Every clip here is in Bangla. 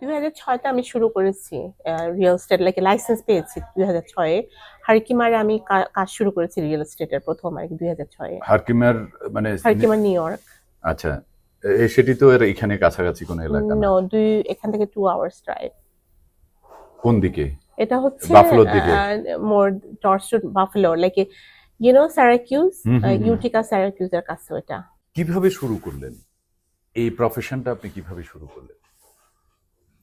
2006 আমি শুরু করেছি রিয়েল এস্টেট লাইসেন্স পেয়েছি 2006 হারকিমারে আমি কাজ শুরু করেছি রিয়েল এস্টেটের প্রথম আর কি 2006 হারকিমার মানে হারকিমার নিউ ইয়র্ক। আচ্ছা, সেটি তো এর এখানে কাছাকাছি কোনো এলাকা না? এখান থেকে 2 আওয়ার্স ড্রাইভ। কোন দিকে? এটা হচ্ছে বাফেলোর দিকে? মোর টর্চ টু বাফেলো সাইরাকিউজ, ইউটিকা সাইরাকিউজের কাছে ওটা। কিভাবে শুরু করলেন এই প্রফেশনটা? আপনি কিভাবে শুরু করলেন?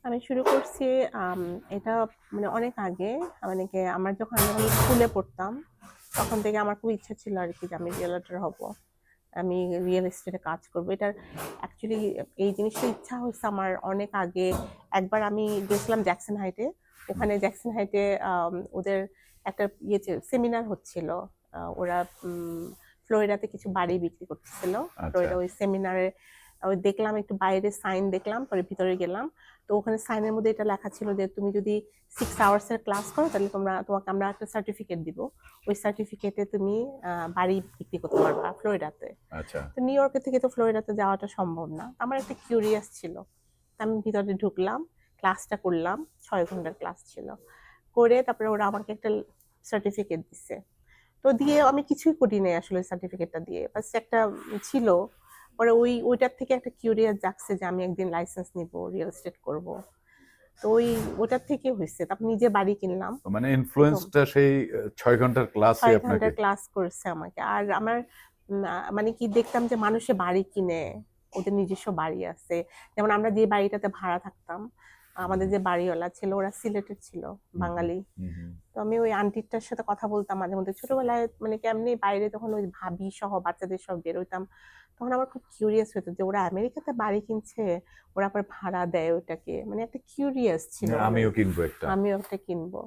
আমি শুরু করছি এটা মানে অনেক আগে, মানে কি আমার যখন আমি স্কুলে পড়তাম তখন থেকে আমার খুব ইচ্ছা ছিল আর কি যে আমি রিয়েলটর হব, আমি রিয়েল এস্টেটে কাজ করব। এটার অ্যাকচুয়ালি এই জিনিসটা ইচ্ছা হয়েছে আমার অনেক আগে। একবার আমি গেছিলাম জ্যাকসন হাইটে, ওখানে জ্যাকসন হাইটে ওদের একটা সেমিনার হচ্ছিল। ওরা ফ্লোরিডাতে কিছু বাড়ি বিক্রি করতেছিল। ফ্লোরিডা ওই সেমিনারে ওই দেখলাম একটু বাইরে সাইন দেখলাম, পরে ভিতরে গেলাম। তো ওখানে সাইনের মধ্যে এটা লেখা ছিল যে তুমি যদি 6 আওয়ার্সের ক্লাস করো তাহলে তোমাকে আমরা একটা সার্টিফিকেট দিব, ওই সার্টিফিকেটে তুমি বাড়ি বিক্রি করতে পারবা ফ্লোরিডাতে। আচ্ছা, তো নিউ ইয়র্কের থেকে তো ফ্লোরিডাতে যাওয়াটা সম্ভব না। আমার একটা কিউরিয়াস ছিল, আমি ভিতরে ঢুকলাম, ক্লাসটা করলাম, 6 ঘন্টার ক্লাস ছিল। করে তারপরে ওরা আমাকে একটা সার্টিফিকেট দিচ্ছে। তো দিয়ে আমি কিছুই করি নাই আসলে সার্টিফিকেটটা দিয়ে, বাস একটা ছিল। পরে ওইটার থেকে একটা কিউরিয়াস জাগছে যে আমি একদিন লাইসেন্স নিব, রিয়েল এস্টেট করব। তো ওটার থেকে হয়েছে। তারপর নিজে বাড়ি কিনলাম। মানে ইনফ্লুয়েন্সটা সেই 6 ঘন্টার ক্লাসে 6 আপনাকে? ঘন্টার ক্লাস করছে আমাকে। আর আমার মানে কি দেখতাম যে মানুষে বাড়ি কিনে, ওদের নিজস্ব বাড়ি আছে। যেমন আমরা যে বাড়িটাতে ভাড়া থাকতাম, আমাদের যে বাড়িওয়ালা ছিল ওরা সিলেটের ছিল, বাঙালি। তো আমি ওই আন্টিটার সাথে কথা বলতাম মাঝে মধ্যে ছোটবেলায়, মানে কেমনি বাইরে তখন ওই ভাবি সহ বাচ্চাদের সব বের হইতাম। তখন আমার খুব কিউরিয়াস হতো যে ওরা আমেরিকাতে বাড়ি কিনছে, ওরা আবার ভাড়া দেয় ওটাকে, মানে একটা কিউরিয়াস ছিল। আমিও কিনবো একটা। আমিও একটা কিনবো।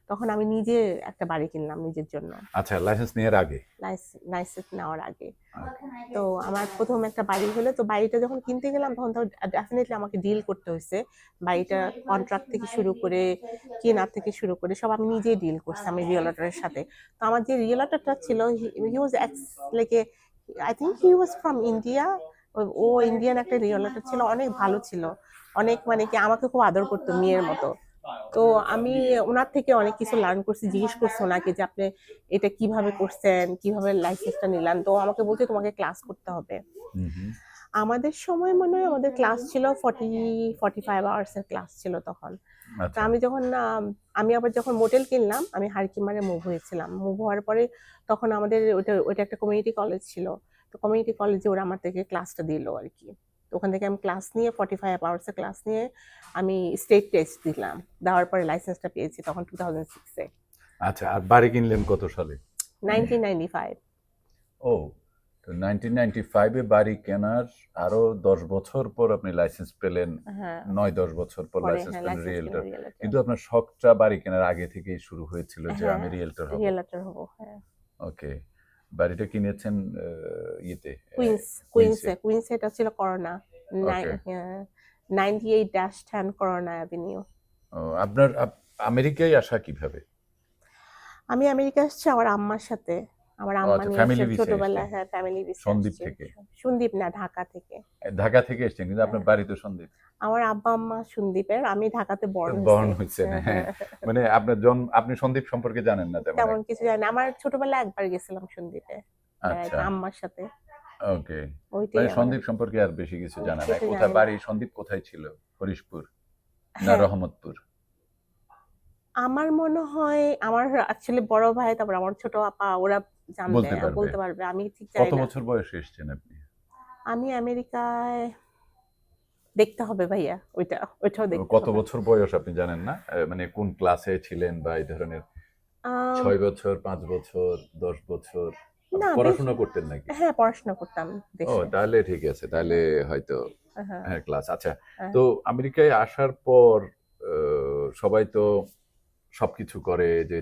তখন আমি নিজে একটা বাড়ি কিনলাম নিজের জন্য। আচ্ছা, লাইসেন্স নেওয়ার আগে? লাইসেন্স নেওয়ার আগে। তো আমার প্রথম একটা বাড়ি হলো, তো বাড়িটা যখন কিনতে গেলাম তখন তো ডেফিনেটলি আমাকে ডিল করতে হয়েছে। বাড়িটা কন্ট্রাক্ট থেকে শুরু করে কেনার থেকে শুরু করে সব আমি নিজেই ডিল করছি আমি রিয়েলটরের সাথে। তো আমার যে রিয়েলটরটা ছিল, he was like I think he was from India. ও ইন্ডিয়ান একটা রিয়েলটর ছিল, অনেক ভালো ছিল, অনেক মানে কি আমাকে খুব আদর করতো মেয়ের মতো। তো আমি ওনার থেকে অনেক কিছু লার্ন করছি, জিজ্ঞেস করছি ওনাকে যে আপনি এটা কিভাবে করছেন, কিভাবে লাইসেন্সটা নিলেন। তো আমাকে বলছে তোমাকে ক্লাস করতে হবে। আমাদের সময় মনে হয় আমাদের ক্লাস ছিল 45 আওয়ার্স এর ক্লাস ছিল তখন। তো আমি যখন আমি আবার যখন মোটেল কিনলাম, আমি হারকিমারে মুভ হয়েছিলাম। মুভ হওয়ার পরে তখন আমাদের ওইটা একটা কমিউনিটি কলেজ ছিল। তো কমিউনিটি কলেজে ওরা আমার থেকে ক্লাসটা দিল আর কি। তো ওখান থেকে আমি ক্লাস নিয়ে 45 আওয়ার্স এর ক্লাস নিয়ে আমি স্টেট টেস্ট দিলাম। দেওয়ার পরে লাইসেন্সটা পেয়েছি তখন 2006 এ। আচ্ছা, আর বাড়ি কিনলেন কত সালে? 1995। ও, তো 1995 এ বাড়ি কেনার আরো 10 বছর পর আপনি লাইসেন্স পেলেন। 9-10 বছর পর লাইসেন্স পেলেন রিয়েলটর। কিন্তু আপনার শখটা বাড়ি কেনার আগে থেকেই শুরু হয়েছিল যে আমি রিয়েলটর হব। রিয়েলটর হব, হ্যাঁ। ওকে, বাড়িটা কিনেছেন ইয়েতে কুইন্স, এটা ছিল করোনা 98-10 করোনা অ্যাভিনিউ। আপনার আমেরিকায় আসা কিভাবে? আমি আমেরিকা আসছি আমার আম্মার সাথে। আমার আম্মা নিয়ে আসছে ছোটবেলায়, হ্যাঁ ফ্যামিলি ভিসা। সন্দ্বীপ থেকে? সন্দ্বীপ না, ঢাকা থেকে। ঢাকা থেকে এসেছেন, কিন্তু আপনার বাড়ি তো সন্দ্বীপ। আমার আব্বা আম্মা সন্দ্বীপের, আমি ঢাকাতে বর্ন হয়েছেন। হ্যাঁ, মানে আপনার আপনি সন্দ্বীপ সম্পর্কে জানেন না তেমন কিছু জানি না। আমার ছোটবেলায় একবার গেছিলাম সন্দ্বীপে আচ্ছা, আম্মার সাথে। ওকে, মানে সন্দ্বীপ সম্পর্কে আর বেশি কিছু জানা নাই। কোথায় বাড়ি? সন্দ্বীপ কোথায় ছিল? হরিশপুর না রহমতপুর? আমার মনে হয় আমার অ্যাকচুয়ালি বড় ভাই, তারপর আমার ছোট আপা, ওরা জানবে, বলতে পারবে, আমি ঠিক জানি না। কত বছর বয়সে এসেছেন আপনি? আমি আমেরিকায় দেখতে হবে ভাইয়া, ওইটাও দেখতে হবে। কত বছর বয়স আপনি জানেন না? মানে কোন ক্লাসে ছিলেন বা এই ধরনের? 6 বছর, 5 বছর, 10 বছর? পড়াশোনা করতেন নাকি? হ্যাঁ, পড়াশোনা করতাম ও, দেশে। তাহলে ঠিক আছে, তাহলে হয়তো হ্যাঁ ক্লাস। আচ্ছা, তো আমেরিকায় আসার পর সবাই তো সবকিছু করে, যে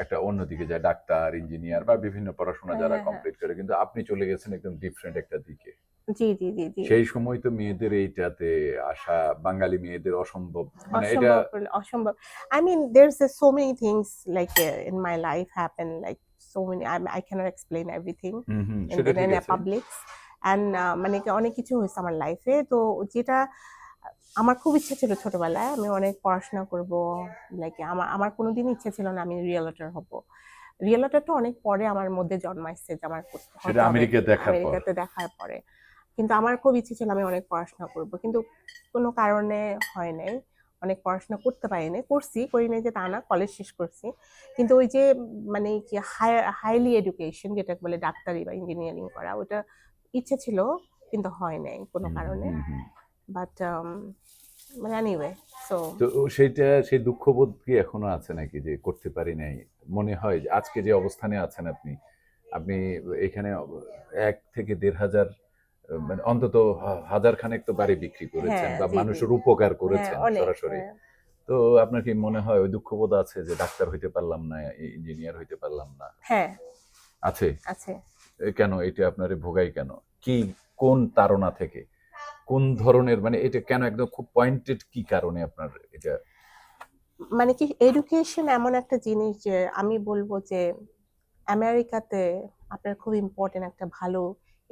একটা অন্যদিকে যায়, ডাক্তার, ইঞ্জিনিয়ার বা বিভিন্ন পড়াশোনা যারা কমপ্লিট করে, কিন্তু আপনি চলে গেছেন একদম ডিফারেন্ট একটা দিকে। জি জি জি জি। সেই সময় তো মেয়েদের এইটাতে আসা, বাঙালি মেয়েদের অসম্ভব, মানে এটা অসম্ভব। I mean there's so many things like in my life happen, like so many, I cannot explain everything in a public, and মানে অনেক কিছু হয়েছে আমার লাইফে। তো যেটা আমার খুব ইচ্ছা ছিল ছোটবেলায় আমি অনেক পড়াশোনা করব, লাইক আমার আমার কোনোদিন ইচ্ছা ছিল না আমি রিয়েলটর হব। রিয়েলটরটা অনেক পরে আমার মধ্যে জন্মাইছে যে আমার সেটা হতে হবে, আমেরিকা দেখার পর? আমেরিকাতে দেখার পরে। কিন্তু আমার খুব ইচ্ছে ছিল আমি অনেক পড়াশোনা করব, কিন্তু কোনো কারণে হয় নাই। অনেক পড়াশোনা করতে পারিনি, করি নাই যে তা না, কলেজ শেষ করছি। কিন্তু ওই যে মানে কি হাইলি এডুকেশন যেটা বলে ডাক্তারি বা ইঞ্জিনিয়ারিং করা, ওটা ইচ্ছে ছিল কিন্তু হয় নাই কোনো হুম, কারণে। হুম, হুম। বাট মানে এনিওয়ে, সো তো সেই দুঃখবোধ কি এখনো আছে নাকি যে করতে পারি নাই? মনে হয় যে আজকে যে অবস্থানে আছেন আপনি, আপনি এখানে ১ থেকে ১,৫০০ মানে অন্তত হাজার খানেক তো বাড়ি বিক্রি করেছেন হ্যাঁ, বা জি, জি। মানুষের উপকার হ্যাঁ, করেছেন অনেক। সরাসরি। হ্যাঁ, তো আপনার কি মনে হয় ওই দুঃখবোধ আছে যে ডাক্তার হইতে পারলাম না, ইঞ্জিনিয়ার হইতে পারলাম না? হ্যাঁ, আছে? আছে। কেন এটা আপনারে ভোগায় কেন? কি কোন তাড়না থেকে? কোন ধরনের মানে এটা কেন একদম খুব পয়েন্টেড কি কারণে আপনার এটা? মানে কি এডুকেশন এমন একটা জিনিস যে আমি বলবো যে আমেরিকাতে আপনার খুব ইম্পর্টেন্ট একটা ভালো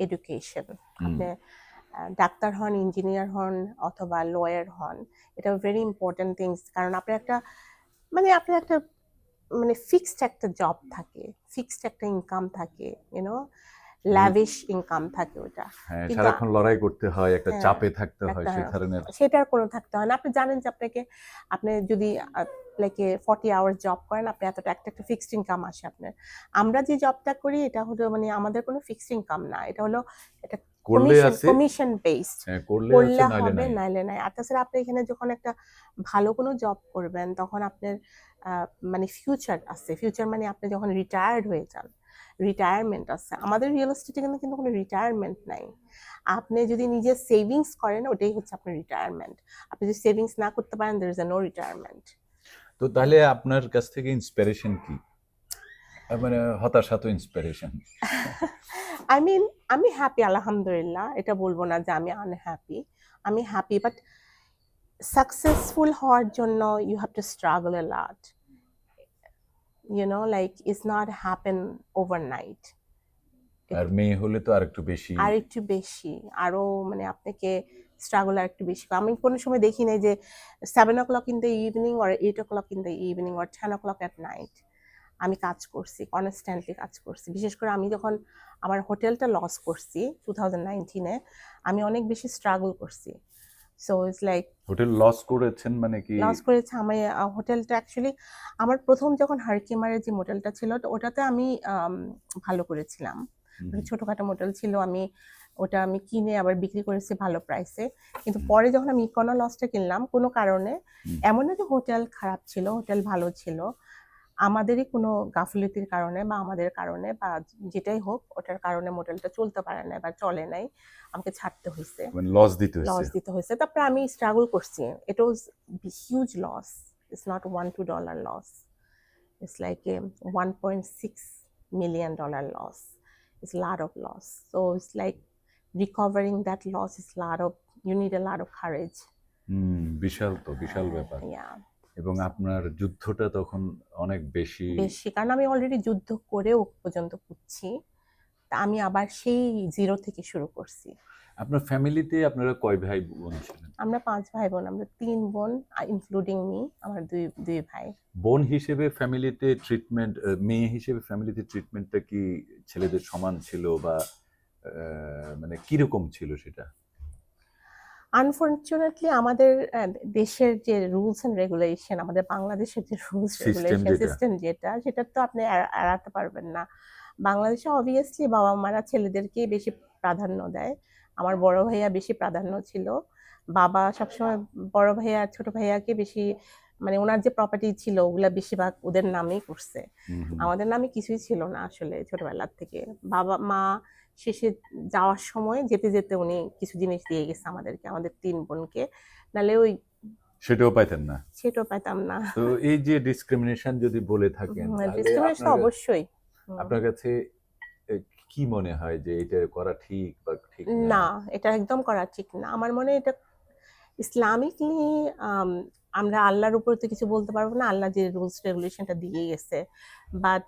এডুকেশন। হুম, আপনি ডাক্তার হন, ইঞ্জিনিয়ার হন অথবা লয়ার হন, এটা ভেরি ইম্পর্টেন্ট থিংস। কারণ আপনার একটা মানে ফিক্সড একটা জব থাকে, ফিক্সড একটা ইনকাম থাকে, ইউনো, হুম। ল্যাভিশ ইনকাম থাকে ওটা। হ্যাঁ, কিন্তু সারাক্ষণ লড়াই করতে হয়, একটা হ্যাঁ, চাপে থাকতে হয় একটা সেই ধরনের। সেটার কোনো থাকতে হয় না। আপনি জানেন যে আপনি যদি লাইক 40 আওয়ার্স জব করেন, আপনি এতটা একটা ফিক্সড ইনকাম আসে আপনার। আমরা যে জবটা করি এটা হলো মানে আমাদের কোনো ফিক্সড ইনকাম না। এটা হলো এটা করলে আছে, কমিশন বেসড। হ্যাঁ, করলে আছে করলে নাইলে হবে, নাই। নাইলে নাই। আর তাছাড়া আপনি এখানে যখন একটা ভালো কোনো জব করবেন তখন আপনার মানে ফিউচার আছে। ফিউচার মানে আপনি যখন রিটায়ার্ড হয়ে যান, রিটায়ারমেন্ট আছে। আমাদের রিয়েল এস্টেটে কিন্তু কোনো রিটায়ারমেন্ট নাই। আপনি যদি নিজে সেভিংস করেন ওটাই হচ্ছে আপনার রিটায়ারমেন্ট। আপনি যদি সেভিংস না করতে পারেন there is a no retirement. তো তাহলে আপনার কাছ থেকে ইন্সপিরেশন কি? মানে হতাশা তো ইন্সপিরেশন। I mean আমি হ্যাপি আলহামদুলিল্লাহ। এটা বলবো না যে আমি আনহ্যাপি। আমি হ্যাপি, বাট সাকসেসফুল হওয়ার জন্য you have to struggle a lot. You know, like it's not happen overnight. আর মেয়ে হলে তো আরেকটু বেশি। আর একটু বেশি, আরো মানে আপনাকে স্ট্রাগল আর একটু বেশি। আমি কোনো সময় দেখি নাই যে 7 o'clock in the evening or 8 o'clock in the evening or 10 o'clock at night আমি কাজ করছি, কনস্ট্যান্টলি কাজ করছি। বিশেষ করে আমি যখন আমার হোটেলটা লস করছি 2019-এ, আমি অনেক বেশি স্ট্রাগল করছি। So it's like hotel loss করেছেন মানে কি? লস করেছে আমি হোটেলটা অ্যাকচুয়ালি আমার প্রথম যখন হারকিমারের যে মোটেলটা ছিল ওটাতে আমি ভালো করেছিলাম। ছোটখাটো মোটেল ছিল, ওটা আমি কিনে আবার বিক্রি করেছি ভালো প্রাইসে। কিন্তু পরে যখন আমি ইকোনো লসটা কিনলাম কোনো কারণে, এমন না যে হোটেল খারাপ ছিল, হোটেল ভালো ছিল, আমাদেরই কোনো গাফিলতির কারণে বা আমাদের কারণে বা যেটাই হোক ওটার কারণে মোটেলটা চলতে পারে না বা চলে নাই, আমাকে ছাড়তে হয়েছে, মানে লস দিতে হয়েছে? লস দিতে হয়েছে। তারপরে আমি স্ট্রাগল করছি। It was huge loss. It's not $1-2 loss, it's like a $1.6 million loss. It's a lot of loss. So it's like recovering that loss is you need a lot of courage. বিশাল তো, বিশাল ব্যাপার। Yeah. এবং আপনার যুদ্ধটা তখন অনেক বেশি। বেশি, কারণ আমি অলরেডি যুদ্ধ করেও পর্যন্ত করছি, তা আমি আবার সেই জিরো থেকে শুরু করছি। আপনার ফ্যামিলিতে আপনারা কয় ভাই বোন ছিলেন? আমরা 5 ভাই বোন, আমরা 3 বোন ইনক্লুডিং মি, আমার দুই ভাই। বোন হিসেবে ফ্যামিলিতে ট্রিটমেন্ট, মেয়ে হিসেবে ফ্যামিলিতে ট্রিটমেন্টটা কি ছেলেদের সমান ছিল বা মানে কিরকম ছিল সেটা? আনফরচুনেটলি আমাদের দেশের যে রুলস এন্ড রেগুলেশন, আমাদের বাংলাদেশের যে রুলস রেগুলেশন সিস্টেম সেটা তো আপনি এড়াতে পারবেন না। বাংলাদেশে অবভিয়াসলি বাবা মারা ছেলেদেরকে বেশি প্রাধান্য দেয়। আমার বড় ভাইয়া বেশি প্রাধান্য ছিল। বাবা সবসময় বড় ভাইয়া ছোট ভাইয়াকে বেশি, মানে ওনার যে প্রপার্টি ছিল ওগুলা বেশিরভাগ ওদের নামেই করছে। আমাদের নামে কিছুই ছিল না আসলে ছোটবেলার থেকে। বাবা মা শেষে যাওয়ার সময় যেতে যেতে উনি কিছু জিনিস দিয়ে গেছে আমাদেরকে, আমাদের 3 বোনকে, নাহলে সেটাও পাইতেন না? সেটাও পেতাম না। তো এই যে ডিসক্রিমিনেশন যদি বলে থাকেন তাহলে ডিসক্রিমিনেশন অবশ্যই। আপনার কাছে কি মনে হয় যে এটা করা ঠিক বা ঠিক না? না, এটা একদম করা ঠিক না। আমার মনে হয় এটা ইসলামিকলি আমরা আল্লাহর উপর তো কিছু বলতে পারবো না, আল্লাহ যে রুলস রেগুলেশনটা দিয়ে গেছে। বাট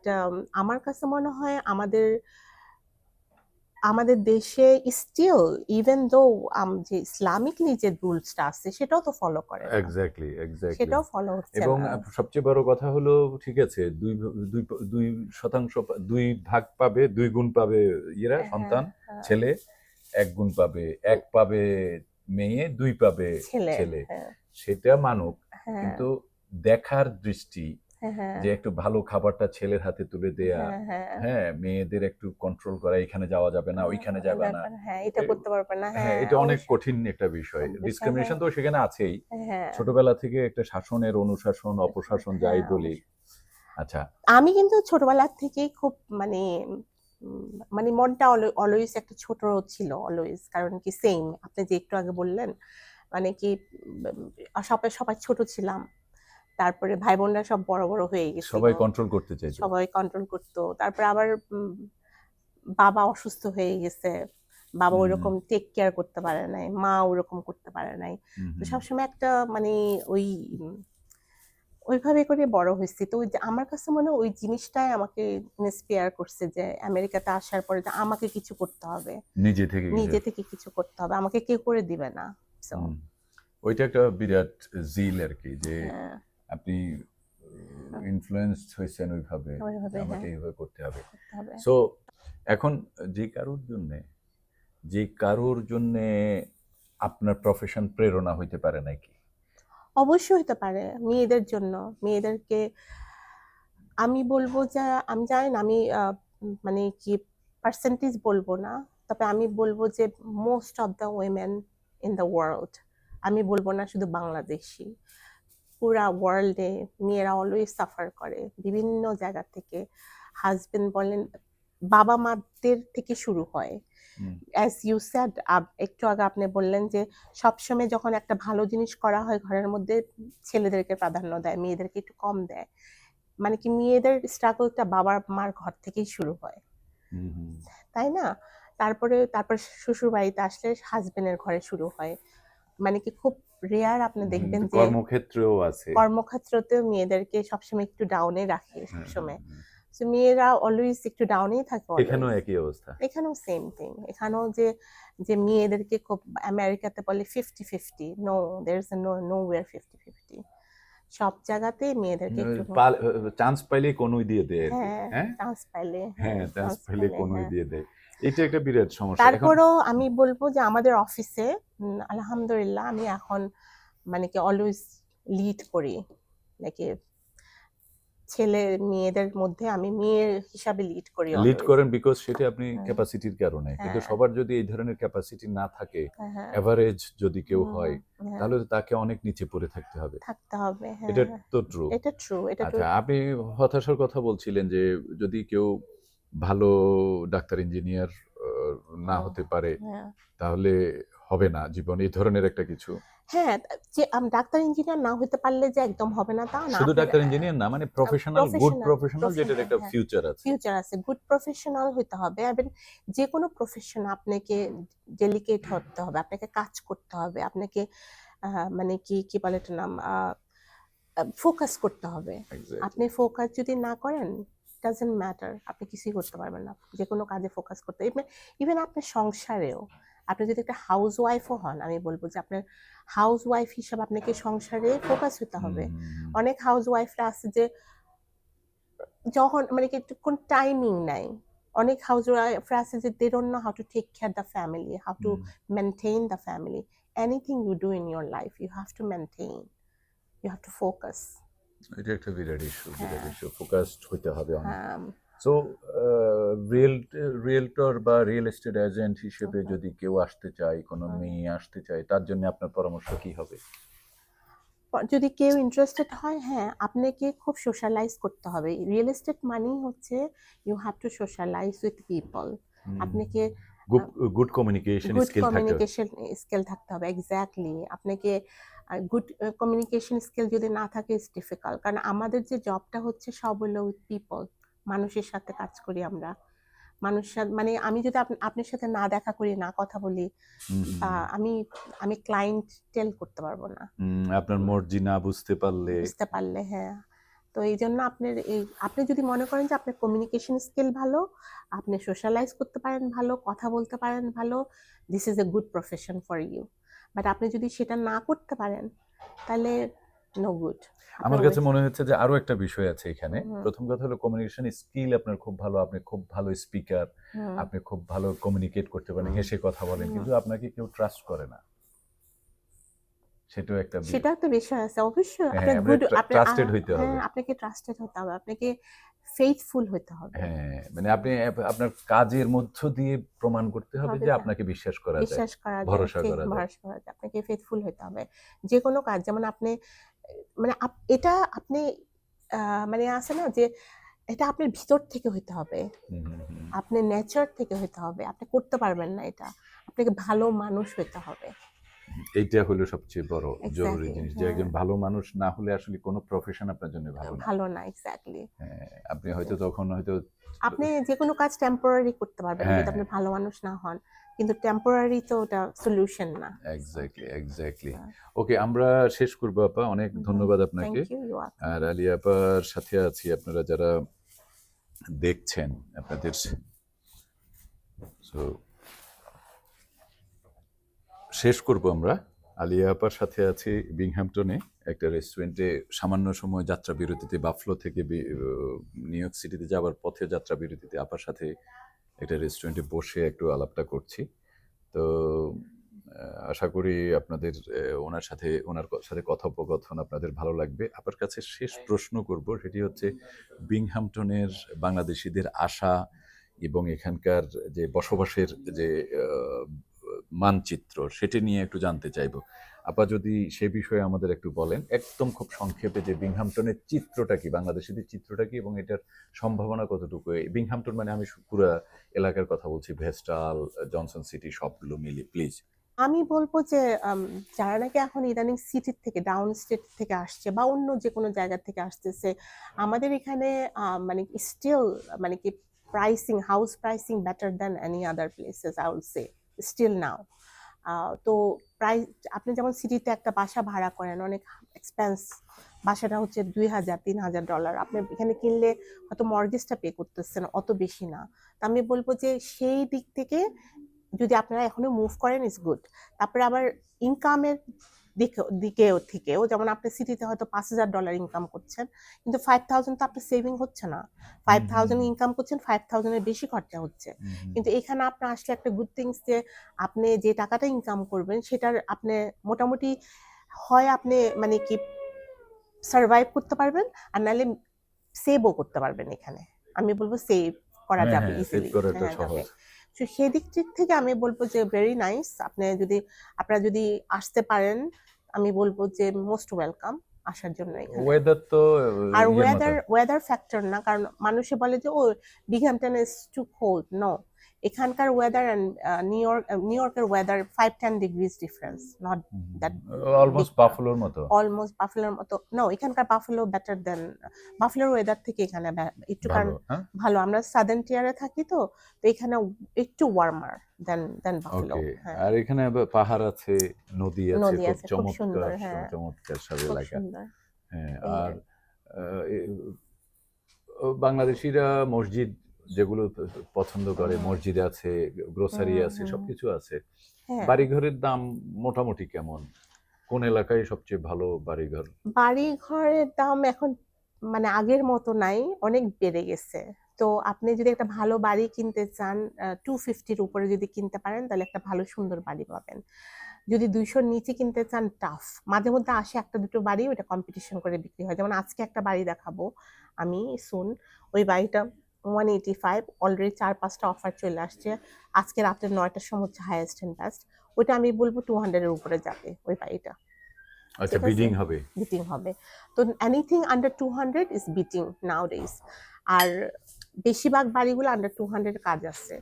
আমার কাছে মনে হয় আমাদের আমাদের দেশে স্টিল ইভেন দো যে ইসলামিকলি যে রুলসটা আছে সেটাও তো ফলো করে না, এক্স্যাক্টলি সেটাও ফলো হচ্ছে এবং না। সবচেয়ে বড় কথা হলো, ঠিক আছে, দুই দুই শতাংশ 2 ভাগ পাবে, 2 গুণ পাবে ইয়েরা হ্যাঁ, সন্তান, হ্যাঁ, ছেলে 1 গুণ পাবে, 1 পাবে মেয়ে, 2 পাবে ছেলে, ছেলে। হ্যাঁ, সেটা মানুক, হ্যাঁ, কিন্তু দেখার দৃষ্টি, হ্যাঁ, যে একটু ভালো খাবারটা ছেলের হাতে তুলে দেয়া, হ্যাঁ, হ্যাঁ, হ্যাঁ, মেয়েদের একটু কন্ট্রোল করা, এখানে যাওয়া যাবে না, ওইখানে যাবে না, ব্যাপার, হ্যাঁ, এটা এ- করতে পারবে না, হ্যাঁ, হ্যাঁ, এটা অনেক অবশ্যই কঠিন একটা বিষয়। বিষয়, ডিসক্রিমিনেশন হ্যাঁ, তো সেখানে আছেই, হ্যাঁ, ছোটবেলা থেকে একটা শাসনের, অনুশাসন, অপশাসন যাই হ্যাঁ, বলি। অবশ্যই। আচ্ছা, আমি কিন্তু ছোটবেলা থেকেই খুব মানে মানে মনটা অলওয়েজ একটা ছোট ছিল, অলওয়েজ, কারণ কি সেম আপনি যে একটু আগে বললেন, মানে কি সবাই সবাই ছোট ছিলাম, তারপরে ভাই বোনরা সব বড় বড় হয়ে গেছিল, সবাই কন্ট্রোল করতে চাইতো। সবাই কন্ট্রোল করতো, তারপরে আবার বাবা অসুস্থ হয়ে গেছে, বাবা হুম, ওইরকম টেক কেয়ার করতে পারে নাই, মা ওরকম করতে পারে নাই, হুম, তো হুম। সবসময় একটা মানে ওই ওইভাবে করে বড় হয়েছি, তো ওই যে আমার কাছে মনে হয় ওই জিনিসটাই আমাকে ইন্সপায়ার করছে যে আমেরিকাতে আসার পরে যে আমাকে কিছু করতে হবে, নিজে থেকে কিছু। নিজে থেকে কিছু করতে হবে, আমাকে কেউ করে দিবে না। So, হুম। ওইটা একটা বিরাট জিল আর কি, যে হ্যাঁ, আপনি ইনফ্লুয়েন্সড হয়েছেন ওইভাবে, ওইভাবে, আমাকে হ্যাঁ, এইভাবে করতে হবে। করতে হবে। সো এখন যে কারোর জন্যে আপনার প্রফেশন প্রেরণা হইতে পারে নাকি? অবশ্যই হতে পারে মেয়েদের জন্য, মেয়েদেরকে আমি বলবো যে আমি জানি না, আমি মানে কি পার্সেন্টেজ বলবো না, তবে আমি বলবো যে most of the women in the world, আমি বলবো না শুধু বাংলাদেশি, পুরা ওয়ার্ল্ডে মেয়েরা অলওয়েজ সাফার করে বিভিন্ন জায়গা থেকে, হাজবেন্ড বলেন, বাবা মাদের থেকে শুরু হয়। হুম, অ্যাজ ইউ স্যাড, একটু আগে আপনি বললেন যে সবসময় যখন একটা ভালো জিনিস করা হয় ঘরের মধ্যে ছেলেদেরকে প্রাধান্য দেয়, মেয়েদেরকে একটু কম দেয়, মানে কি মেয়েদের স্ট্রাগলটা বাবা মার ঘর থেকেই শুরু হয়, হুম, হুম। তাই না? তারপর শ্বশুর বাড়িতে আসলে হাজবেন্ডের ঘরে শুরু হয়, মানে কি খুব রেয়ার আপনি দেখবেন যে কর্মক্ষেত্রেও আছে। কর্মক্ষেত্রতেও মেয়েদেরকে সবসময় একটু ডাউনে রাখে হ্যাঁ, হ্যাঁ, সবসময়, হ্যাঁ। তো মেয়েরা অলওয়েজ একটু ডাউনেই থাকে এখানেও অলওয়েজ। একই অবস্থা। এখানেও সেম থিং, এখানেও যে যে মেয়েদেরকে খুব, আমেরিকাতে বলে 50-50, no, there is no where 50-50, সব জায়গাতেই মেয়েদেরকে একটু চান্স পাইলেই কনুই দিয়ে দেয় আর কি, হ্যাঁ, হ্যাঁ, চান্স পাইলে, হ্যাঁ, হ্যাঁ, চান্স চান্স পাইলে পাইলে, কনুই হ্যাঁ। দিয়ে দেয়। এটা একটা বিরাট সমস্যা এখন। তারপরও আমি বলবো যে আমাদের অফিসে আলহামদুলিল্লাহ আমি এখন মানে কি অলওয়েজ লিড করি, নাকি ছেলে মেয়েদের মধ্যে আমি মেয়ে হিসাবে লিড করি লিড অলওয়েজ। করেন বিকজ সেটা আপনি হ্যাঁ, ক্যাপাসিটির কারণে, কিন্তু হ্যাঁ, সবার যদি এই ধরনের ক্যাপাসিটি না থাকে, হ্যাঁ, হ্যাঁ, এভারেজ যদি কেউ হয়, হ্যাঁ, তাহলে তো তাকে অনেক নিচে পড়ে থাকতে হবে। থাকতে হবে, হ্যাঁ, এটা হ্যাঁ, তো ট্রু। এটা ট্রু, এটা ট্রু, আচ্ছা, আপনি হতাশার কথা বলছিলেন যে যদি কেউ ভালো ডাক্তার, ইঞ্জিনিয়ার না হতে পারে, হ্যাঁ, তাহলে হবে না জীবন, এই ধরনের একটা কিছু। হ্যাঁ, যে ডাক্তার ইঞ্জিনিয়ার না হতে পারলে যে একদম হবে না তা না, শুধু আপনার ডাক্তার ইঞ্জিনিয়ার না, মানে প্রফেশনাল, গুড প্রফেশনাল, যেটার একটা হ্যাঁ, ফিউচার আছে। ফিউচার আছে, গুড প্রফেশনাল হতে হবে, এবং যে কোনো প্রফেশন আপনাকে ডেলিকেট হতে হবে, আপনাকে কাজ করতে হবে, আপনাকে মানে কি কি বলে এটার নাম, ফোকাস করতে হবে। এক্স্যাক্টলি। আপনি ফোকাস যদি না করেন, ডাজন্ট ম্যাটার, আপনি কিছুই করতে পারবেন না, যে কোনো কাজে ফোকাস করতে, ইভেন আপনার সংসারেও, আপনি যদি একটা হাউস ওয়াইফও হন, আমি বলবো যে আপনার হাউস ওয়াইফ হিসাবে আপনাকে সংসারে ফোকাস হতে হবে। অনেক হাউস ওয়াইফরা আছে যে যখন মানে কি কোন টাইমিং নাই, অনেক হাউস ওয়াইফরা আছে যে they don't know how to take care the family, how to maintain the family, anything you do in your life you have to maintain, you have to focus. এটা একটা বিরাট ইস্যু, হ্যাঁ, ফোকাসড হইতে হবে অনেক। হ্যাঁ, সো রিয়েলটর বা রিয়েল এস্টেট এজেন্ট হিসেবে যদি কেউ আসতে চায়, কোনো মেয়ে আসতে চায়, তার জন্য আপনার পরামর্শ কি হবে? যদি কেউ ইন্টারেস্টেড হয়, হ্যাঁ, আপনাকে খুব সোশ্যালাইজ করতে হবে, রিয়েল এস্টেট মানেই হচ্ছে you have to socialize with people, আপনাকে গুড কমিউনিকেশন গুড স্কিল থাকতে হবে। কমিউনিকেশন স্কিল থাকতে হবে, এক্স্যাক্টলি, আপনাকে গুড কমিউনিকেশন স্কিল যদি না থাকে ইটস ডিফিকাল্ট, কারণ আমাদের যে জবটা হচ্ছে সব হলো উইথ পিপল, মানুষের সাথে কাজ করি আমরা, মানুষের মানে আমি যদি আপনার সাথে না দেখা করি, না কথা বলি, বা আমি ক্লায়েন্ট টেল করতে পারবো না, আপনার মর্জি না বুঝতে পারলে। বুঝতে পারলে, হ্যাঁ, তো এই জন্য আপনি যদি মনে করেন যে আপনার কমিউনিকেশন স্কিল ভালো, আপনি সোশ্যালাইজ করতে পারেন ভালো, কথা বলতে পারেন ভালো, this is a good profession for you. But আপনি যদি সেটা না করতে পারেন তাহলে নো গুড। আমার কাছে মনে হচ্ছে যে আরো একটা বিষয় আছে এখানে। হুম। প্রথম কথা হলো কমিউনিকেশন স্কিল আপনার খুব ভালো, আপনি খুব ভালো স্পিকার, আপনি খুব ভালো কমিউনিকেট করতে পারেন, হেসে কথা বলেন, কিন্তু আপনাকে কেউ ট্রাস্ট করে না। সেটাও একটা সেটা একটা বিষয় আছে অবশ্যই। হ্যাঁ, আপনার ট্রাস্টেড হইতে হবে। আপনাকে ট্রাস্টেড হতে হবে, আপনাকে ফেইথফুল হতে হবে। হ্যাঁ, মানে আপনি আপনার কাজের মধ্য দিয়ে প্রমাণ করতে হবে যে আপনাকে বিশ্বাস করা যায়, বিশ্বাস করা যায়, ভরসা করা যায়। ভরসা করা যায়। আপনাকে ফেথফুল হতে হবে। যে কোনো কাজ যেমন আপনি মানে এটা আপনি মানে আছে না যে এটা আপনার ভিতর থেকে হইতে হবে। আপনার নেচার থেকে হইতে হবে। আপনি করতে পারবেন না এটা। আপনাকে ভালো মানুষ হইতে হবে। এইটা হলো সবচেয়ে বড় জরুরি এক্স্যাক্টলি, জিনিস যে একজন ভালো মানুষ না হলে আসলে কোনো প্রফেশন আপনার জন্য ভালো না। ভালো না, এক্স্যাক্টলি। হ্যাঁ, আপনি হয়তো তখন হয়তো আপনি যে কোনো কাজ টেম্পোরারি করতে পারবেন যদি আপনি ভালো মানুষ না হন। কিন্তু টেম্পোরারি তো ওটা সলিউশন না। এক্স্যাক্টলি। ওকে, আমরা শেষ করবো আপা। অনেক ধন্যবাদ আপনাকে। Thank you. আর আলী আপার সাথে আছি, আপনারা যারা দেখছেন আপনাদের শেষ করব আমরা। আলিয়া আপার সাথে আছি বিংহ্যাম্পটনে একটা রেস্টুরেন্টে, সামান্য সময় যাত্রা বিরতিতে, বাফলো থেকে নিউ ইয়র্ক সিটিতে যাওয়ার পথে যাত্রা বিরতিতে আপার সাথে একটা রেস্টুরেন্টে বসে একটু আলাপটা করছি। তো আশা করি আপনাদের ওনার সাথে কথোপকথন আপনাদের ভালো লাগবে। আপনার কাছে শেষ প্রশ্ন করব, সেটি হচ্ছে বিংহ্যাম্পটনের বাংলাদেশিদের আশা এবং এখানকার যে বসবাসের যে মানচিত্র, সেটি নিয়ে একটু জানতে চাইবো। আপা যদি সে বিষয়ে আমাদের একটু বলেন একদম খুব সংক্ষেপে, যে বিংহ্যাম্পটনের চিত্রটা কি, বাংলাদেশিদের চিত্রটা কি, এবং এটার সম্ভাবনা কতটুকু। বিংহ্যাম্পটন মানে আমি পুরো এলাকার কথা বলছি, ভেস্টাল, জনসন সিটি, সবগুলো মিলিয়ে প্লিজ। আমি বলবো যে যারা নাকি এখন ইদানিং সিটির থেকে, ডাউন স্টেট থেকে আসছে বা অন্য যে কোনো জায়গা থেকে আসতেছে, আমাদের এখানে মানে স্টিল মানে কি house pricing better than any other places, I will say still now. তো প্রাইস, আপনি যেমন সিটিতে একটা বাসা ভাড়া করেন অনেক এক্সপেন্স, বাসাটা হচ্ছে $2,000-3,000, আপনি এখানে কিনলে হয়তো মর্গেজটা পে করতেছেন অত বেশি না। তো আমি বলবো যে সেই দিক থেকে যদি আপনারা এখনো মুভ করেন ইজ গুড। তারপরে আবার ইনকামের থেকেও যেমন আপনি সিটিতে হয়তো $5,000 ইনকাম করছেন, কিন্তু 5,000 তো আপনার সেভিং হচ্ছে না। 5,000 ইনকাম করছেন, 5,000 এর বেশি খরচা হচ্ছে। কিন্তু এখানে আপনি আসলে একটা গুড থিংস যে আপনি যে টাকাটা ইনকাম করবেন সেটার আপনি মোটামুটি হয় আপনি মানে কি সার্ভাইভ করতে পারবেন, আর নাহলে সেভও করতে পারবেন এখানে। আমি বলবো সেভ করা যাবে ইজিলি। তো সেদিক থেকে আমি বলবো যে ভেরি নাইস। আপনারা যদি আসতে পারেন, আমি বলবো যে মোস্ট ওয়েলকাম আসার জন্য এখানে। ওয়েদার তো আর ওয়েদার ফ্যাক্টর না, কারণ মানুষে বলে যে ও Binghamton is too cold. No, এখানকার ওয়েদার এন্ড নিউ ইয়র্কের weather 5-10 degrees difference, not that almost বাফলোর মতো। নো, এখানকার বাফেলো বেটার দেন বাফেলোর ওয়েদার থেকে এখানে একটু, কারণ ভালো, আমরা সাদার্ন টিয়ারে থাকি তো এখানে একটু ওয়ার্মার দেন বাফেলো। আর এখানে পাহাড় আছে, নদী আছে, খুব সুন্দর। চমৎকার সব এলাকা। হ্যাঁ, আর বাংলাদেশিরা মসজিদ যেগুলো পছন্দ করে, মসজিদ আছে, গ্রোসারি আছে, সবকিছু আছে। বাড়িঘরের দাম মোটামুটি কেমন? কোন এলাকায় সবচেয়ে ভালো বাড়িঘর? বাড়িঘরের দাম এখন মানে আগের মতো নাই, অনেক বেড়ে গেছে। তো আপনি যদি একটা ভালো বাড়ি কিনতে চান, 250-র উপরে যদি কিনতে পারেন তাহলে একটা ভালো সুন্দর বাড়ি পাবেন। যদি 200-র নিচে কিনতে চান, টাফ। মাঝে মধ্যে আসে একটা দুটো বাড়ি, ওটা কম্পিটিশন করে বিক্রি হয়। যেমন আজকে একটা বাড়ি দেখাবো আমি সুন, ওই বাড়িটা 185, অলরেডি 4-5টা অফার চলে আসছে। আজকে রাত্রে 9টার সময় হচ্ছে হাইয়েস্ট এন্ড বেস্ট। ওইটা আমি বলবো 200-এর উপরে যাবে ওই বাড়িটা। আচ্ছা, বিডিং হবে। তো anything under 200 is beating nowadays. আর বেশিরভাগ বাড়িগুলো আন্ডার 200 কাজ আছে।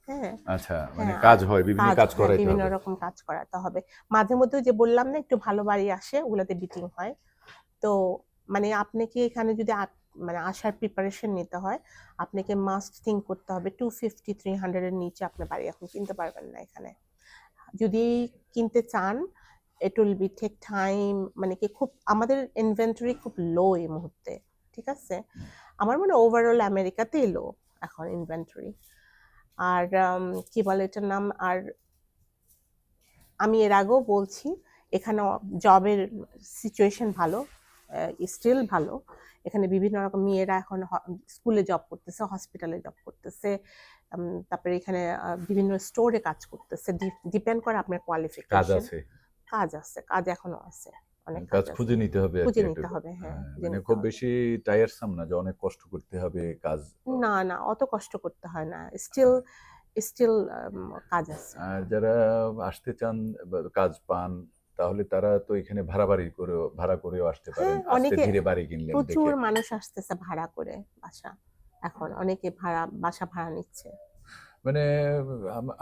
হ্যাঁ, আচ্ছা, মানে কাজ হয়, বিভিন্ন কাজ করাইতে হবে, বিভিন্ন রকম কাজ করাতে হবে। মাঝে মধ্যে যে বললাম না একটু ভালো বাড়ি আসে, ওগুলাতে বিটিং হয়। তো মানে আপনাকে এখানে যদি মানে আসার প্রিপারেশন নিতে হয়, আপনাকে মাস্ট থিঙ্ক করতে হবে 250-300 এর নিচে আপনি বাড়ি এখন কিনতে পারবেন না এখানে। যদি কিনতে চান, it will be take time, মানে কি খুব আমাদের ইনভেন্টরি খুব লো এই মুহূর্তে, ঠিক আছে? আমার মনে হয় ওভারঅল আমেরিকাতেই লো এখন ইনভেন্টরি। আর কি বলে এটার নাম, আর আমি এর আগেও বলছি এখানে জবের সিচুয়েশন ভালো, স্টিল ভালো। এখানে বিভিন্ন রকম মেয়েরা এখন স্কুলে জব করতেছে, হসপিটালে জব করতেছে, তারপরে এখানে বিভিন্ন স্টোরে কাজ করতেছে। ডিপেন্ড করে আপনার কাজ কোয়ালিফিকেশন। আছে, কাজ এখনো আছে, অনেক কাজ কাজ আছে। খুঁজে নিতে হবে আর কি খুঁজে একটা। নিতে হবে, হ্যাঁ, খুঁজে মানে নিতে খুব হবে। বেশি টায়ারসাম না যে অনেক কষ্ট করতে হবে কাজ। না না, অত কষ্ট করতে হয় না, স্টিল কাজ আছে। আর যারা আসতে চান বা কাজ পান, তাহলে তারা তো এখানে ভাড়া করেও আসতে পারেন, হ্যাঁ, আস্তে অনেকে, ধীরে বাড়ি কিনলেন প্রচুর দেখে। মানুষ আসতেছে ভাড়া করে বাসা, এখন অনেকে বাসা ভাড়া নিচ্ছে। মানে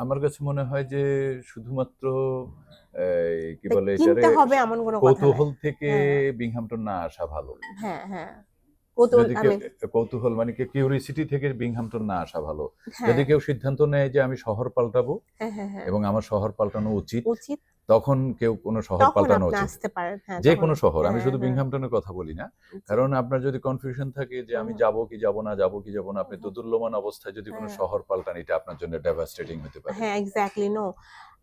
আমার কাছে মনে হয় যে শুধুমাত্র কি তাই বলে এটারে কিনতে হবে এমন কোনো কথা নাই। কৌতূহল থেকে হ্যাঁ বিংহামটন না আসা ভালো। হ্যাঁ হ্যাঁ, কৌতূহল যদি কেউ আমি, কৌতূহল মানে কি কিউরিসিটি থেকে বিংহামটন না আসা ভালো। হ্যাঁ যদি কেউ সিদ্ধান্ত নেয় যে আমি শহর পাল্টাবো হ্যাঁ হ্যাঁ হ্যাঁ, এবং আমার শহর পাল্টানো উচিত, উচিত, তখন কেউ কোনো শহর তখন পাল্টানো আপনি উচিত। আসতে পারেন, হ্যাঁ যে তখন, কোনো শহর, আমি হ্যাঁ শুধু হ্যাঁ, বিংহামটনের কথা বলি না। জি, কারণ আপনার যদি কনফিউশন থাকে যে আমি যাব কি যাব না, যাব কি যাব না, আপনি দোদুল্যমান অবস্থায় যদি কোনো হ্যাঁ শহর পাল্টান, এটা আপনার জন্য ডেভাস্টেটিং হতে পারে। হ্যাঁ, এক্স্যাক্টলি, নো।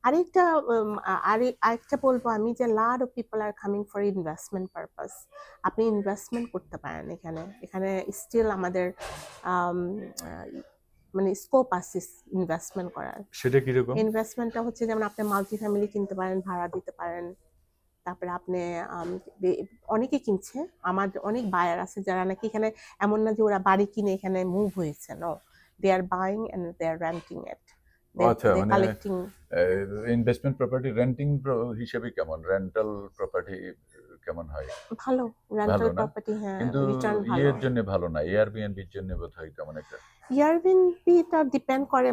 আরেকটা বলবো আমি, যে lot of people are coming for investment purpose. আপনি ইনভেস্টমেন্ট করতে পারেন এখানে। এখানে স্টিল আমাদের আম, আহ, মানে স্কোপ আছে ইনভেস্টমেন্ট করার। সেটা কিরকম? ইনভেস্টমেন্টটা হচ্ছে যেমন আপনি মাল্টি ফ্যামিলি কিনতে পারেন, ভাড়া দিতে পারেন। তারপরে আপনি অনেকে কিনছে, আমার অনেক বায়ার আছে যারা নাকি এখানে, এমন না যে ওরা বাড়ি কিনে এখানে মুভ হয়েছে, no, they are buying and they are renting it, আচ্ছা, দে মানে কালেক্টিং। ইনভেস্টমেন্ট প্রপার্টি রেন্টিং হিসেবে কেমন, রেন্টাল প্রপার্টি কেমন হয়? ভালো, ভালো রেন্টাল না? প্রপার্টি, হ্যাঁ, কিন্তু রিটার্ন ভালো। ইয়ের জন্য ভালো না, এয়ারবিএনবির জন্য বোধহয় কেমন একটা। এয়ারবিএনবিটা ডিপেন্ড করে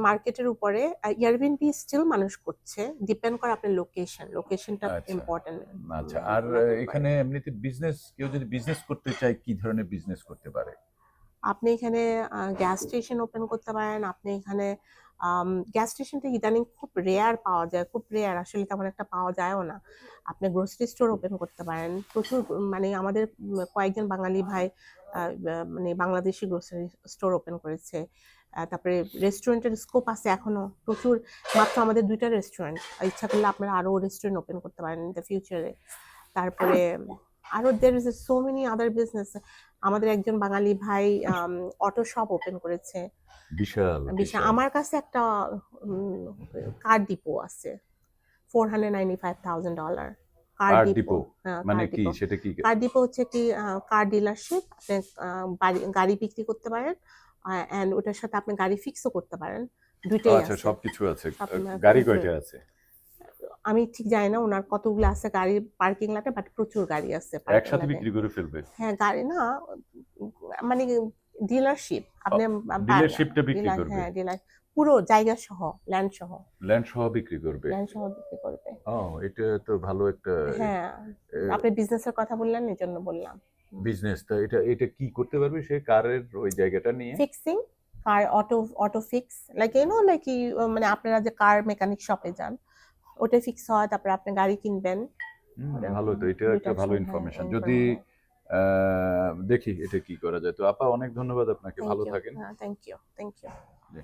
মার্কেটের উপরে। এয়ারবিএনবি স্টিল মানুষ করছে, ডিপেন্ড করে আপনার লোকেশনটা আচ্ছা ইম্পর্টেন্ট আচ্ছা। আর ম্যাটার করে। এখানে এমনিতে কেউ যদি বিজনেস করতে চায়, কি ধরনের বিজনেস করতে পারে? আপনি এখানে গ্যাস স্টেশন ওপেন করতে পারেন। আপনি এখানে গ্যাস স্টেশনটা ইদানিং খুব রেয়ার পাওয়া যায়, খুব রেয়ার, আসলে তেমন একটা পাওয়া যায়ও না। আপনি গ্রোসারি স্টোর ওপেন করতে পারেন, প্রচুর, মানে আমাদের কয়েকজন বাঙালি ভাই মানে বাংলাদেশি গ্রোসারি স্টোর ওপেন করেছে। তারপরে রেস্টুরেন্টের স্কোপ আছে এখনো প্রচুর, মাত্র আমাদের 2টা রেস্টুরেন্ট, ইচ্ছা করলে আপনারা আরো রেস্টুরেন্ট ওপেন করতে পারেন ইন দ্য ফিউচারে। তারপরে আরো there is so many other business. আমাদের একজন বাঙালি ভাই অটো শপ ওপেন করেছে। বিশাল বিশাল, বিশাল। আমার কাছে একটা কার ডিপো আছে, $495,000 কার কার ডিপো। ডিপো হ্যাঁ, মানে কার কি, ডিপো। সেটা কি? কার ডিপো হচ্ছে কি কার ডিলারশিপ। আপনি গাড়ি বিক্রি করতে পারেন, এন্ড ওটার সাথে আপনি গাড়ি ফিক্সও করতে পারেন, দুইটাই আচ্ছা, আছে। সবকিছু আছে। সব গাড়ি include। কয়টা আছে? আমি ঠিক জানি না ওনার কতগুলো আছে গাড়ি পার্কিং লটে, বাট প্রচুর গাড়ি আছে পার্কিং একসাথে লটে। বিক্রি করে ফেলবে? হ্যাঁ, গাড়ি না, মানে ডিলারশিপ, আপনি ডিলারশিপটা বিক্রি ডিলার, করবে? হ্যাঁ ডিলার, পুরো জায়গা সহ, ল্যান্ড সহ, ল্যান্ড সহ বিক্রি করবে? ল্যান্ড সহ বিক্রি করবে। ও, এটা তো ভালো একটা হ্যাঁ, আপনি বিজনেসের কথা বললেন, এই জন্য বললাম। বিজনেস। তা এটা এটা কি করতে পারবে সে কারের ওই জায়গাটা নিয়ে? ফিক্সিং, কার অটো ফিক্স, লাইক লাইক মানে আপনারা যে কার মেকানিক শপে যান, ওটা ফিক্স হয়, তারপরে আপনি গাড়ি কিনবেন। ভালো তো, এটা দুইটা একটা ভালো অপশন, হ্যাঁ, ইনফরমেশন। যদি ইনফরমেশন। দেখি এটা কি করা যায়। তো আপা, অনেক ধন্যবাদ আপনাকে, থ্যাংক ভালো ইউ, থাকেন। হ্যাঁ, thank you, thank you. G.